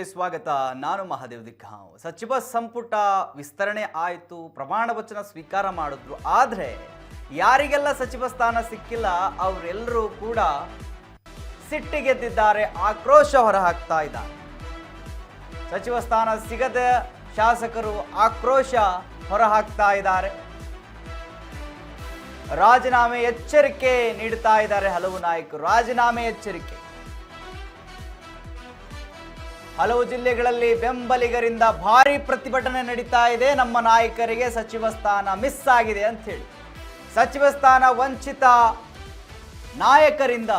ನ್ಯೂಸ್ಗೆ ಸ್ವಾಗತ. ನಾನು ಮಹಾದೇವ್ ದಿಕ್ಕಾವ್. ಸಚಿವ ಸಂಪುಟ ವಿಸ್ತರಣೆ ಆಯಿತು, ಪ್ರಮಾಣ ವಚನ ಸ್ವೀಕಾರ ಮಾಡಿದ್ರು. ಆದರೆ ಯಾರಿಗೆಲ್ಲ ಸಚಿವ ಸ್ಥಾನ ಸಿಕ್ಕಿಲ್ಲ ಅವರೆಲ್ಲರೂ ಕೂಡ ಸಿಟ್ಟಿಗೆದ್ದಿದ್ದಾರೆ, ಆಕ್ರೋಶ ಹೊರಹಾಕ್ತಾ ಇದ್ದಾರೆ. ಸಚಿವ ಸ್ಥಾನ ಸಿಗದ ಶಾಸಕರು ಆಕ್ರೋಶ ಹೊರಹಾಕ್ತಾ ಇದ್ದಾರೆ. ರಾಜೀನಾಮೆ ಎಚ್ಚರಿಕೆ ನೀಡುತ್ತಾ ಇದ್ದಾರೆ ಹಲವು ನಾಯಕರು. ರಾಜೀನಾಮೆ ಎಚ್ಚರಿಕೆ. ಹಲವು ಜಿಲ್ಲೆಗಳಲ್ಲಿ ಬೆಂಬಲಿಗರಿಂದ ಭಾರಿ ಪ್ರತಿಭಟನೆ ನಡೀತಾ ಇದೆ. ನಮ್ಮ ನಾಯಕರಿಗೆ ಸಚಿವ ಸ್ಥಾನ ಮಿಸ್ ಆಗಿದೆ ಅಂತ ಹೇಳಿ ಸಚಿವ ಸ್ಥಾನ ವಂಚಿತ ನಾಯಕರಿಂದ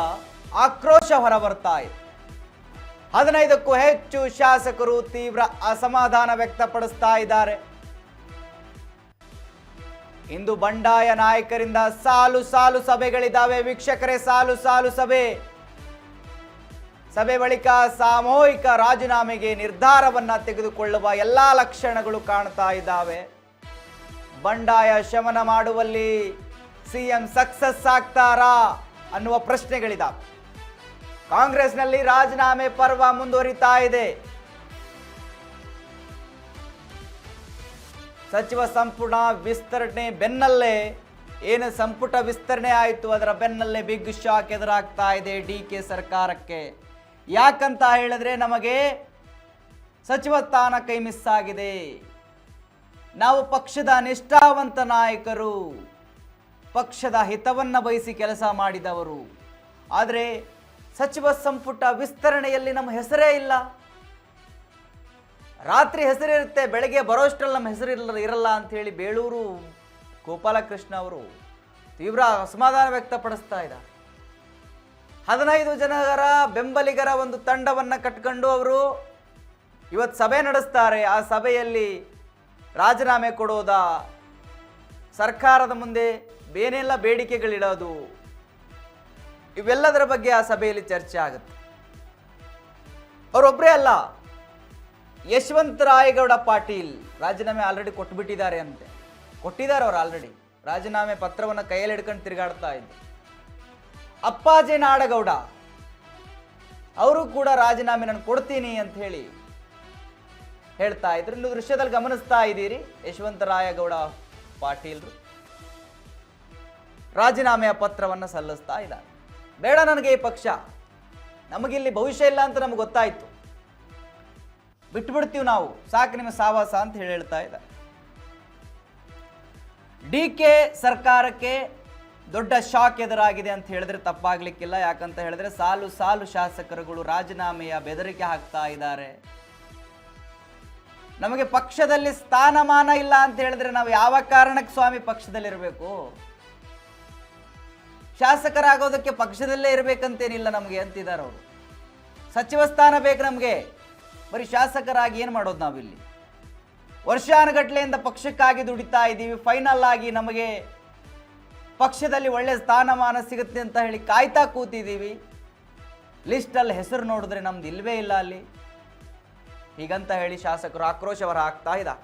ಆಕ್ರೋಶ ಹೊರಬರ್ತಾ ಇದೆ. 15ಕ್ಕೂ ಹೆಚ್ಚು ಶಾಸಕರು ತೀವ್ರ ಅಸಮಾಧಾನ ವ್ಯಕ್ತಪಡಿಸ್ತಾ ಇದ್ದಾರೆ. ಇಂದು ಬಂಡಾಯ ನಾಯಕರಿಂದ ಸಾಲು ಸಾಲು ಸಭೆಗಳಿದ್ದಾವೆ ವೀಕ್ಷಕರೇ. ಸಾಲು ಸಾಲು ಸಭೆ ಬಳಿಕ ಸಾಮೂಹಿಕ ರಾಜೀನಾಮೆಗೆ ನಿರ್ಧಾರವನ್ನ ತೆಗೆದುಕೊಳ್ಳುವ ಎಲ್ಲಾ ಲಕ್ಷಣಗಳು ಕಾಣ್ತಾ ಇದ್ದಾವೆ. ಬಂಡಾಯ ಶಮನ ಮಾಡುವಲ್ಲಿ ಸಿಎಂ ಸಕ್ಸಸ್ ಆಗ್ತಾರಾ ಅನ್ನುವ ಪ್ರಶ್ನೆಗಳಿದ್ದಾವೆ. ಕಾಂಗ್ರೆಸ್ನಲ್ಲಿ ರಾಜೀನಾಮೆ ಪರ್ವ ಮುಂದುವರಿತಾ ಇದೆ. ಸಚಿವ ಸಂಪುಟ ವಿಸ್ತರಣೆ ಬೆನ್ನಲ್ಲೇ ಏನು ಸಂಪುಟ ವಿಸ್ತರಣೆ ಆಯಿತು ಅದರ ಬೆನ್ನಲ್ಲೇ ಬಿಗ್ ಶಾಕ್ ಎದುರಾಗ್ತಾ ಇದೆ ಡಿಕೆ ಸರ್ಕಾರಕ್ಕೆ. ಯಾಕಂತ ಹೇಳಿದ್ರೆ ನಮಗೆ ಸಚಿವ ಸ್ಥಾನ ಕೈ ಮಿಸ್ ಆಗಿದೆ. ನಾವು ಪಕ್ಷದ ನಿಷ್ಠಾವಂತ ನಾಯಕರು, ಪಕ್ಷದ ಹಿತವನ್ನ ಬಯಸಿ ಕೆಲಸ ಮಾಡಿದವರು. ಆದರೆ ಸಚಿವ ಸಂಪುಟ ವಿಸ್ತರಣೆಯಲ್ಲಿ ನಮ್ಮ ಹೆಸರೇ ಇಲ್ಲ. ರಾತ್ರಿ ಹೆಸರಿರುತ್ತೆ, ಬೆಳಗ್ಗೆ ಬರೋಷ್ಟರಲ್ಲಿ ನಮ್ಮ ಹೆಸರು ಇರಲ್ಲ ಅಂತ ಹೇಳಿ ಬೇಳೂರು ಗೋಪಾಲಕೃಷ್ಣ ಅವರು ತೀವ್ರ ಅಸಮಾಧಾನ ವ್ಯಕ್ತಪಡಿಸ್ತಾ ಇದ್ದಾರೆ. 15 ಜನರ ಬೆಂಬಲಿಗರ ಒಂದು ತಂಡವನ್ನು ಕಟ್ಕೊಂಡು ಅವರು ಇವತ್ತು ಸಭೆ ನಡೆಸ್ತಾರೆ. ಆ ಸಭೆಯಲ್ಲಿ ರಾಜೀನಾಮೆ ಕೊಡೋದಾ, ಸರ್ಕಾರದ ಮುಂದೆ ಬೇನೆಲ್ಲ ಬೇಡಿಕೆಗಳಿಡೋದು, ಇವೆಲ್ಲದರ ಬಗ್ಗೆ ಆ ಸಭೆಯಲ್ಲಿ ಚರ್ಚೆ ಆಗುತ್ತೆ. ಅವರೊಬ್ಬರೇ ಅಲ್ಲ, ಯಶವಂತರಾಯಗೌಡ ಪಾಟೀಲ್ ರಾಜೀನಾಮೆ ಆಲ್ರೆಡಿ ಕೊಟ್ಟುಬಿಟ್ಟಿದ್ದಾರೆ ಅಂತೆ. ಕೊಟ್ಟಿದ್ದಾರೆ ಅವರು ಆಲ್ರೆಡಿ ರಾಜೀನಾಮೆ ಪತ್ರವನ್ನು ಕೈಯಲ್ಲಿ ಹಿಡ್ಕೊಂಡು ತಿರುಗಾಡ್ತಾ ಇದ್ದರು. ಅಪ್ಪಾಜಿ ನಾಡಗೌಡ ಅವರು ಕೂಡ ರಾಜೀನಾಮೆ ನಾನು ಕೊಡ್ತೀನಿ ಅಂತ ಹೇಳಿ ಹೇಳ್ತಾ ಇದ್ರು. ನೀವು ದೃಶ್ಯದಲ್ಲಿ ಗಮನಿಸ್ತಾ ಇದ್ದೀರಿ, ಯಶವಂತರಾಯಗೌಡ ಪಾಟೀಲ್ರು ರಾಜೀನಾಮೆಯ ಪತ್ರವನ್ನು ಸಲ್ಲಿಸ್ತಾ ಇದ್ದಾರೆ. ಬೇಡ ನನಗೆ ಈ ಪಕ್ಷ, ನಮಗಿಲ್ಲಿ ಭವಿಷ್ಯ ಇಲ್ಲ ಅಂತ ನಮ್ಗೆ ಗೊತ್ತಾಯ್ತು, ಬಿಟ್ಬಿಡ್ತೀವಿ ನಾವು, ಸಾಕು ನಿಮ್ಮ ಸಾವಾಸ ಅಂತ ಹೇಳ್ತಾ ಇದ್ದಾರೆ. ಡಿಕೆ ಸರ್ಕಾರಕ್ಕೆ ದೊಡ್ಡ ಶಾಕ್ ಎದುರಾಗಿದೆ ಅಂತ ಹೇಳಿದ್ರೆ ತಪ್ಪಾಗ್ಲಿಕ್ಕಿಲ್ಲ. ಯಾಕಂತ ಹೇಳಿದ್ರೆ ಸಾಲು ಸಾಲು ಶಾಸಕರುಗಳು ರಾಜೀನಾಮೆಯ ಬೆದರಿಕೆ ಹಾಕ್ತಾ ಇದ್ದಾರೆ. ನಮಗೆ ಪಕ್ಷದಲ್ಲಿ ಸ್ಥಾನಮಾನ ಇಲ್ಲ ಅಂತ ಹೇಳಿದ್ರೆ ನಾವು ಯಾವ ಕಾರಣಕ್ಕೆ ಸ್ವಾಮಿ ಪಕ್ಷದಲ್ಲಿರಬೇಕು? ಶಾಸಕರಾಗೋದಕ್ಕೆ ಪಕ್ಷದಲ್ಲೇ ಇರಬೇಕಂತೇನಿಲ್ಲ ನಮಗೆ ಅಂತಿದ್ದಾರೆ ಅವರು. ಸಚಿವ ಸ್ಥಾನ ಬೇಕು ನಮಗೆ, ಬರೀ ಶಾಸಕರಾಗಿ ಏನು ಮಾಡೋದು ನಾವಿಲ್ಲಿ? ವರ್ಷಾನುಗಟ್ಲೆಯಿಂದ ಪಕ್ಷಕ್ಕಾಗಿ ದುಡಿತಾ ಇದ್ದೀವಿ, ಫೈನಲ್ ಆಗಿ ನಮಗೆ ಪಕ್ಷದಲ್ಲಿ ಒಳ್ಳೆ ಸ್ಥಾನಮಾನ ಸಿಗುತ್ತೆ ಅಂತ ಹೇಳಿ ಕಾಯ್ತಾ ಕೂತಿದ್ದೀವಿ. ಲಿಸ್ಟಲ್ಲಿ ಹೆಸರು ನೋಡಿದ್ರೆ ನಮ್ದು ಇಲ್ವೇ ಇಲ್ಲ ಅಲ್ಲಿ, ಹೀಗಂತ ಹೇಳಿ ಶಾಸಕರು ಆಕ್ರೋಶ ಹೊರ ಹಾಕ್ತಾ ಇದ್ದಾರೆ.